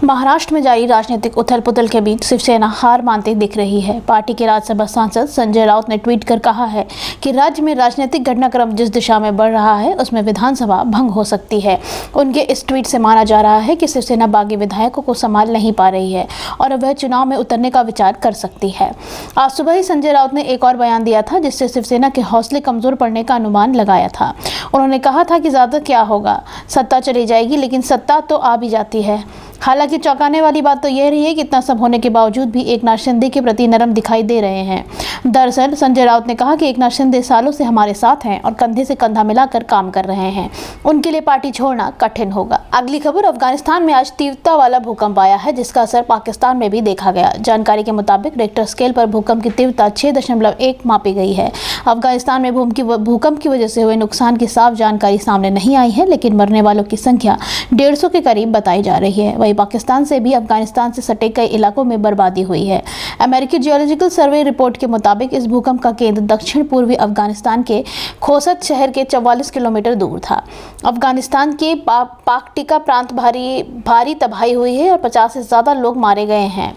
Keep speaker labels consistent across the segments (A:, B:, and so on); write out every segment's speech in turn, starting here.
A: महाराष्ट्र में जारी राजनीतिक उथल-पुथल के बीच शिवसेना हार मानती दिख रही है। पार्टी के राज्यसभा सांसद संजय राउत ने ट्वीट कर कहा है कि राज्य में राजनीतिक घटनाक्रम जिस दिशा में बढ़ रहा है उसमें विधानसभा भंग हो सकती है। उनके इस ट्वीट से माना जा रहा है कि शिवसेना बागी विधायकों को संभाल नहीं पा रही है और वह चुनाव में उतरने का विचार कर सकती है। आज सुबह ही संजय राउत ने एक और बयान दिया था जिससे शिवसेना के हौसले कमजोर पड़ने का अनुमान लगाया था। उन्होंने कहा था कि ज्यादा क्या होगा, सत्ता चली जाएगी लेकिन सत्ता तो आ भी जाती है। हालांकि चौंकाने वाली बात तो यह रही है कि इतना सब होने के बावजूद भी एकनाथ शिंदे के प्रति नरम दिखाई दे रहे हैं। दरअसल संजय राउत ने कहा कि एकनाथ शिंदे सालों से हमारे साथ हैं और कंधे से कंधा मिलाकर काम कर रहे हैं। उनके लिए पार्टी छोड़ना कठिन होगा। अगली खबर, अफगानिस्तान में आज तीव्रता वाला भूकंप आया है जिसका असर पाकिस्तान में भी देखा गया। जानकारी के मुताबिक रिक्टर स्केल पर भूकंप की तीव्रता 6.1 मापी गई है। अफगानिस्तान में भूकंप की वजह से हुए नुकसान की साफ जानकारी सामने नहीं आई है, लेकिन मरने वालों की संख्या 150 के करीब बताई जा रही है। वहीं पाकिस्तान से भी अफगानिस्तान से सटे कई इलाकों में बर्बादी हुई है। अमेरिकी जियोलॉजिकल सर्वे रिपोर्ट के मुताबिक इस भूकंप का केंद्र दक्षिण पूर्वी अफगानिस्तान के खोसत शहर के 44 किलोमीटर दूर था। अफगानिस्तान के पाकटिका प्रांत भारी तबाही हुई है और 50 से ज्यादा लोग मारे गए हैं।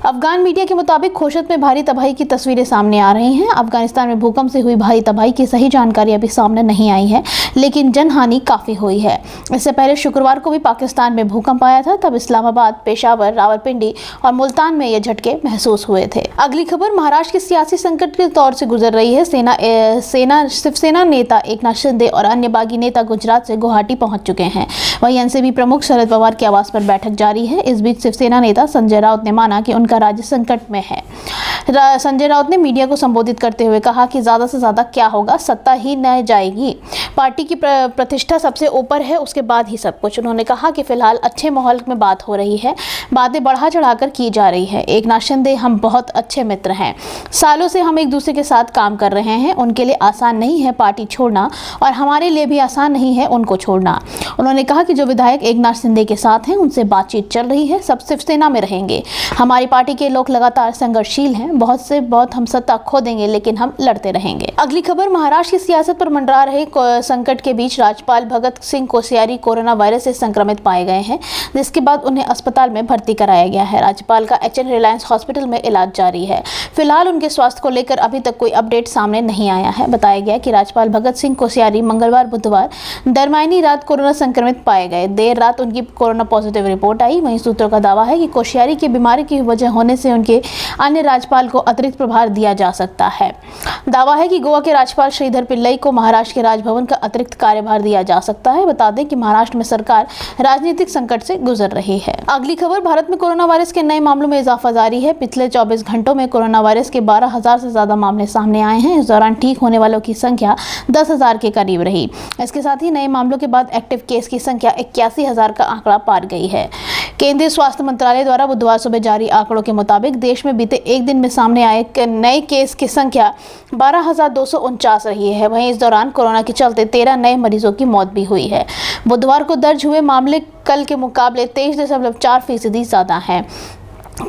A: अफगान मीडिया के मुताबिक खोशत में भारी तबाही की तस्वीरें सामने आ रही हैं। अफगानिस्तान में भूकंप से हुई भारी तबाही की सही जानकारी अभी सामने नहीं आई है, लेकिन जनहानि काफी हुई है। इससे पहले शुक्रवार को भी पाकिस्तान में भूकंप आया था, तब इस्लामाबाद, पेशावर, रावलपिंडी और मुल्तान में ये झटके महसूस हुए थे। अगली खबर, महाराष्ट्र के सियासी संकट के दौर से गुजर रही है। शिवसेना नेता एकनाथ शिंदे और अन्य बागी नेता गुजरात से गुवाहाटी पहुंच चुके हैं। वहीं एनसीपी प्रमुख शरद पवार के आवास पर बैठक जारी है। इस बीच शिवसेना नेता संजय राउत ने माना कि उनका राज्य संकट में है। संजय राउत ने मीडिया को संबोधित करते हुए कहा कि ज्यादा से ज्यादा क्या होगा, सत्ता ही न जाएगी। पार्टी की प्रतिष्ठा सबसे ऊपर है, उसके बाद ही सब कुछ। उन्होंने कहा कि फिलहाल अच्छे माहौल में बात हो रही है, बातें बढ़ा चढ़ाकर की जा रही है। एकनाथ शिंदे हम बहुत अच्छे मित्र हैं, सालों से हम एक दूसरे के साथ काम कर रहे हैं। उनके लिए आसान नहीं है पार्टी छोड़ना और हमारे लिए भी आसान नहीं है उनको छोड़ना। उन्होंने कहा कि जो विधायक एकनाथ शिंदे के साथ हैं उनसे बातचीत चल रही है, सब शिवसेना में रहेंगे। हमारी पार्टी के लोग लगातार संघर्षशील हैं, बहुत से बहुत हम सत्ता खो देंगे लेकिन हम लड़ते रहेंगे। अगली खबर, महाराष्ट्र की सियासत पर मंडरा रहे संकट के बीच राज्यपाल भगत सिंह कोश्यारी कोरोना वायरस से संक्रमित पाए गए हैं, जिसके बाद उन्हें अस्पताल में भर्ती कराया गया है। राज्यपाल का एचएन रिलायंस हॉस्पिटल में इलाज जारी है। फिलहाल उनके स्वास्थ्य को लेकर अभी तक कोई अपडेट सामने नहीं आया है। बताया गया कि राज्यपाल भगत सिंह कोश्यारी मंगलवार बुधवार दरमियानी रात कोरोना संक्रमित पाए गए। देर रात उनकी कोरोना पॉजिटिव रिपोर्ट आई। वहीं सूत्रों का दावा है कि कोश्यारी की बीमारी की वजह होने से उनके अन्य राज्यपाल को अतिरिक्त प्रभार दिया जा सकता है। दावा है कि गोवा के राज्यपाल श्रीधर पिल्लई को महाराष्ट्र के राजभवन का अतिरिक्त कार्यभार दिया जा सकता है। बता दें कि महाराष्ट्र में सरकार राजनीतिक संकट से गुजर रही है। अगली खबर, भारत में कोरोना वायरस के नए मामलों में इजाफा जारी है। पिछले 24 घंटों में कोरोना वायरस के 12,000 से ज्यादा मामले सामने आए हैं। इस दौरान ठीक होने वालों की संख्या 10,000 के करीब रही। इसके साथ ही नए मामलों के बाद एक्टिव केस की संख्या 81,000 का आंकड़ा पार गई है। केंद्रीय स्वास्थ्य मंत्रालय द्वारा बुधवार सुबह जारी आंकड़ों के मुताबिक देश में बीते एक दिन में सामने आए नए केस की संख्या 12,249 रही है। वहीं इस दौरान कोरोना के चलते 13 नए मरीजों की मौत भी हुई है। बुधवार को दर्ज हुए मामले कल के मुकाबले 23.4% ज्यादा हैं।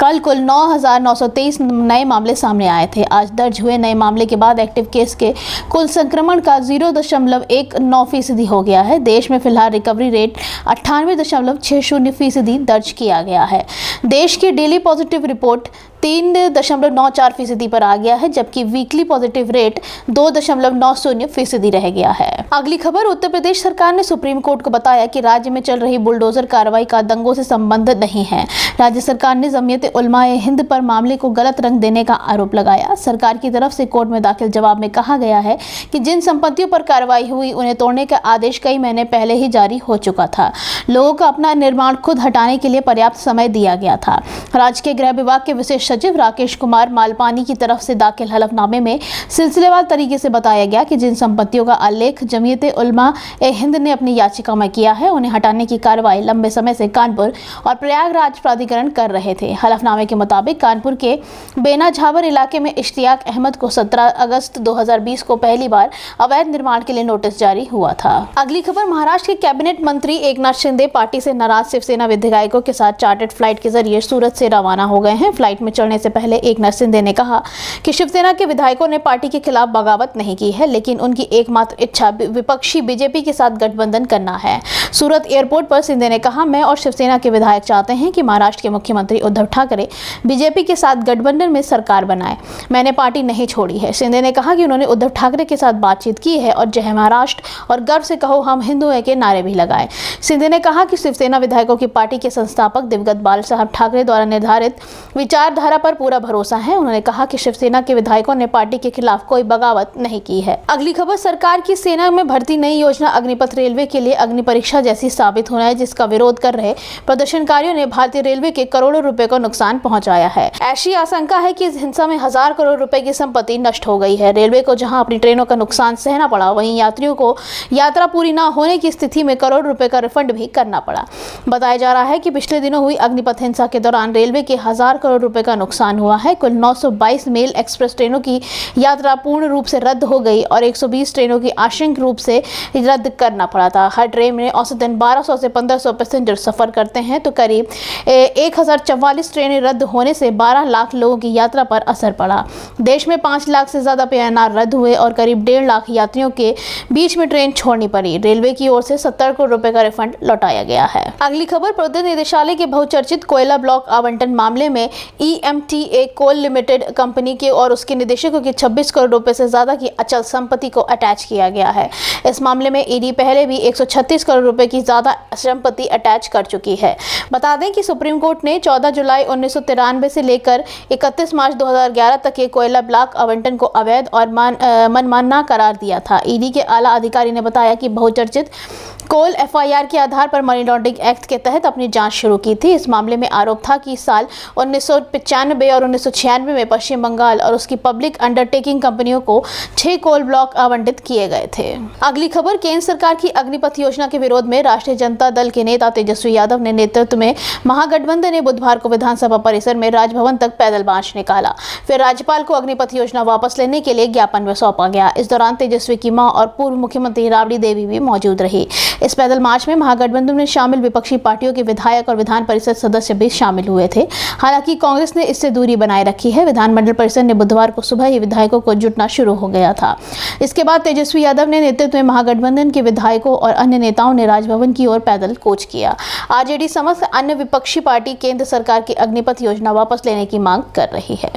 A: कल कुल 9,923 नए मामले सामने आए थे। आज दर्ज हुए नए मामले के बाद एक्टिव केस के कुल संक्रमण का 0.19% हो गया है। देश में फिलहाल रिकवरी रेट 98.60% दर्ज किया गया है। देश की डेली पॉजिटिव रिपोर्ट 3.94% पर आ गया है, जबकि वीकली पॉजिटिव रेट 2.90% रह गया है। अगली खबर, उत्तर प्रदेश सरकार ने सुप्रीम कोर्ट को बताया कि राज्य में चल रही बुलडोजर कार्रवाई का दंगों से संबंध नहीं है। राज्य सरकार ने जमीयत उलमाए हिंद पर मामले को गलत रंग देने का आरोप लगाया। सरकार की तरफ से कोर्ट में दाखिल जवाब में कहा गया है कि जिन संपत्तियों पर कार्रवाई हुई उन्हें तोड़ने का आदेश कई महीने पहले ही जारी हो चुका था। लोगों को अपना निर्माण खुद हटाने के लिए पर्याप्त समय दिया गया था। राज्य के गृह विभाग के विशेष सचिव राकेश कुमार मालपानी की तरफ से दाखिल हलफनामे में सिलसिलेवार तरीके से बताया गया कि जिन संपत्तियों का उल्लेख जमीयत उलमा ए हिंद ने अपनी याचिका में किया है उन्हें हटाने की कार्रवाई लंबे समय से कानपुर और प्रयागराज प्राधिकरण कर रहे थे। हलफनामे के मुताबिक कानपुर के बेना झावर इलाके में इश्तियाक अहमद को 17 अगस्त 2020 को पहली बार अवैध निर्माण के लिए नोटिस जारी हुआ था। अगली खबर, महाराष्ट्र के कैबिनेट मंत्री एकनाथ शिंदे पार्टी से नाराज शिवसेना विधायकों के साथ चार्टर्ड फ्लाइट के जरिए सूरत से रवाना हो गए हैं। फ्लाइट में चढ़ने से पहले एकनाथ शिंदे ने कहा कि शिवसेना के विधायकों ने पार्टी के खिलाफ बगावत नहीं की है, लेकिन उनकी एकमात्र इच्छा विपक्षी बीजेपी के साथ गठबंधन करना है। सूरत एयरपोर्ट पर शिंदे ने कहा, मैं और शिवसेना के विधायक चाहते हैं कि महाराष्ट्र के मुख्यमंत्री उद्धव ठाकरे बीजेपी के साथ गठबंधन में सरकार बनाए। मैंने पार्टी नहीं छोड़ी है। शिंदे ने कहा कि उन्होंने उद्धव ठाकरे के साथ बातचीत की है और जय महाराष्ट्र और गर्व से कहो हम हिंदू हैं के नारे भी लगाए। शिंदे ने कहा कि शिवसेना विधायकों की पार्टी के संस्थापक दिवंगत बाल साहब ठाकरे द्वारा निर्धारित विचारधारा पर पूरा भरोसा है। उन्होंने कहा कि शिवसेना के विधायकों ने पार्टी के खिलाफ कोई बगावत नहीं की है। अगली खबर, सरकार की सेना में भर्ती नई योजना अग्निपथ रेलवे के लिए अग्नि परीक्षा जैसी साबित होना है, जिसका विरोध कर रहे प्रदर्शनकारियों ने भारतीय रेलवे के करोड़ों रुपए को नुकसान पहुंचाया है। ऐसी आशंका है कि इस हिंसा में 1000 करोड़ रुपए की संपत्ति नष्ट हो गई है। रेलवे को जहां अपनी ट्रेनों का नुकसान सहना पड़ा, वहीं यात्रियों को यात्रा पूरी न होने की स्थिति में करोड़ रुपए का रिफंड भी करना पड़ा। बताया जा रहा है कि पिछले दिनों हुई अग्निपथ हिंसा के दौरान रेलवे के 1000 करोड़ रुपए का नुकसान हुआ है। कुल 922 मेल एक्सप्रेस ट्रेनों की यात्रा पूर्ण रूप से रद्द हो गई और 120 ट्रेनों की आंशिक रूप से रद्द करना पड़ा था। हर ट्रेन में औसतन 1200 से 1500 पैसेंजर सफर करते हैं, तो करीब 1044 ट्रेनें रद्द होने से 12 लाख लोगों की यात्रा पर असर पड़ा। देश में 5 लाख से ज्यादा PNR रद्द हुए और करीब 1.5 लाख यात्रियों के बीच में ट्रेन छोड़नी पड़ी। रेलवे की ओर से 70 करोड़ रुपए का रिफंड लौटाया गया है। अगली खबर, प्रवर्तन निदेशालय के बहुचर्चित कोयला ब्लॉक आवंटन मामले में EMTA कोल लिमिटेड कंपनी के और उसके निदेशकों की 26 करोड़ रुपए से ज्यादा की अचल संपत्ति को अटैच किया गया है। इस मामले में ईडी पहले भी 136 करोड़ रुपए की ज्यादा संपत्ति अटैच कर चुकी है। बता दें कि सुप्रीम कोर्ट ने 14 जुलाई 1993 से लेकर 31 मार्च 2011 तक के कोयला ब्लॉक आवंटन को अवैध और मनमाना करार दिया था। ईडी के आला अधिकारी ने बताया कि बहुचर्चित कोल FIR के आधार पर मनी लॉन्ड्रिंग एक्ट के तहत अपनी जांच शुरू की थी। इस मामले में आरोप था कि साल 1995 और 1996 में पश्चिम बंगाल और उसकी पब्लिक अंडरटेकिंग कंपनियों को 6 कोल ब्लॉक आवंटित किए गए थे। अगली खबर, केंद्र सरकार की अग्निपथ योजना के विरोध में राष्ट्रीय जनता दल के नेता तेजस्वी यादव ने नेतृत्व में महागठबंधन ने बुधवार को विधानसभा परिसर में राजभवन तक पैदल मार्च निकाला। फिर राज्यपाल को अग्निपथ योजना वापस लेने के लिए ज्ञापन में सौंपा गया। इस दौरान तेजस्वी की मां और पूर्व मुख्यमंत्री राबड़ी देवी भी मौजूद रही। इस पैदल मार्च में महागठबंधन में शामिल विपक्षी पार्टियों के विधायक और विधान परिषद सदस्य भी शामिल हुए थे। हालांकि कांग्रेस ने इससे दूरी बनाए रखी है। विधानमंडल परिसर ने बुधवार को सुबह ही विधायकों को जुटना शुरू हो गया था। इसके बाद तेजस्वी यादव ने नेतृत्व में महागठबंधन के विधायकों और अन्य नेताओं ने राजभवन की ओर पैदल कूच किया। आरजेडी समस्त अन्य विपक्षी पार्टी केंद्र सरकार की अग्निपथ योजना वापस लेने की मांग कर रही है।